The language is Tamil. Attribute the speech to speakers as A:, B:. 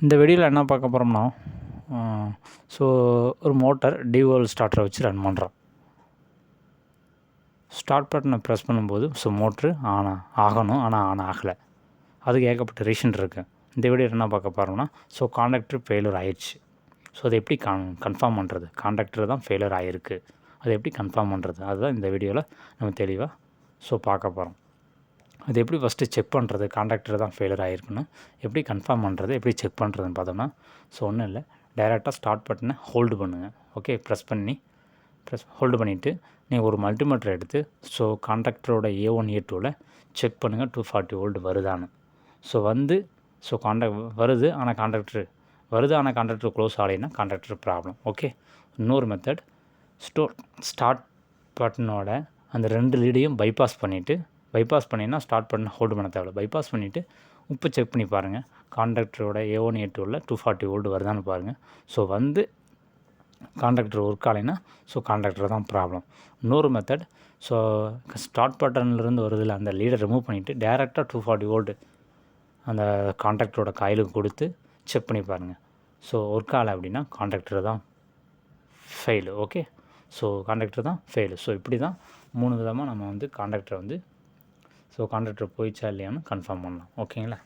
A: இந்த வீடியோவில் என்ன பார்க்க போகிறோம்னா ஸோ ஒரு மோட்டார் டிஓஎல் ஸ்டார்டரை வச்சு ரன் பண்ணுறோம். ஸ்டார்ட் பட்டனை ப்ரெஸ் பண்ணும்போது ஸோ மோட்ரு ஆகணும், ஆனால் ஆன் ஆகலை. அதுக்கு ஏகப்பட்ட ரீசன் இருக்குது. இந்த வீடியோவில் என்ன பார்க்க போகிறோம்னா ஸோ காண்டக்டர் ஃபெயிலியர் ஆயிடுச்சு. ஸோ அதை எப்படி கன்ஃபார்ம் பண்ணுறது? காண்டக்டர் தான் ஃபெயிலியர் ஆகிருக்கு, அதை எப்படி கன்ஃபார்ம் பண்ணுறது? அதுதான் இந்த வீடியோவில் நம்ம தெளிவாக பார்க்க போகிறோம். அது எப்படி ஃபஸ்ட்டு செக் பண்ணுறது, காண்டக்டர் தான் ஃபெயிலியர் ஆகிருக்குன்னு எப்படி கன்ஃபார்ம் பண்ணுறது, எப்படி செக் பண்ணுறதுன்னு பார்த்தோம்னா ஸோ ஒன்றும் இல்லை, டைரெக்டாக ஸ்டார்ட் பட்டனை ஹோல்டு பண்ணுங்கள். ஓகே, ப்ரெஸ் ஹோல்டு பண்ணிவிட்டு நீங்கள் ஒரு மல்டிமீட்டர் எடுத்து ஸோ காண்டக்டரோட A1 A2வில் செக் பண்ணுங்கள் 240 வோல்ட் வருதான்னு. ஸோ வருது, ஆனால் காண்டக்டர் க்ளோஸ் ஆகலைன்னா காண்டக்டர் ப்ராப்ளம். ஓகே, இன்னொரு மெத்தட், ஸ்டார்ட் பட்டனோட அந்த 2 லீடையும் பைபாஸ் பண்ணிங்கன்னா ஸ்டார்ட் பட்டன் ஹோல்டு பண்ண தேவை. பைபாஸ் பண்ணிவிட்டு இப்போ செக் பண்ணி பாருங்கள், காண்டக்டரோட A1 A2வில் 240 வோல்ட் வருதான்னு பாருங்கள். ஸோ காண்டக்டர் ஒர்க் ஆகலைன்னா ஸோ காண்டக்டர் தான் ப்ராப்ளம். இன்னொரு மெத்தட், ஸோ ஸ்டார்ட் பட்டன்லேருந்து வருதில்ல அந்த லீடை ரிமூவ் பண்ணிவிட்டு டேரெக்டாக 240 வோல்ட் அந்த காண்டக்டரோட காயிலுக்கு கொடுத்து செக் பண்ணி பாருங்கள். ஸோ ஒர்க் ஆகலை அப்படின்னா காண்டக்டர் தான் ஃபெயிலு. ஓகே, ஸோ காண்டக்டர் தான் ஃபெயிலு. ஸோ இப்படி தான் 3 விதமாக நம்ம காண்டக்டரை ஸோ காண்டக்டர் போயிடுச்சா இல்லையான்னு கன்ஃபார்ம் பண்ணலாம். ஓகேங்களா?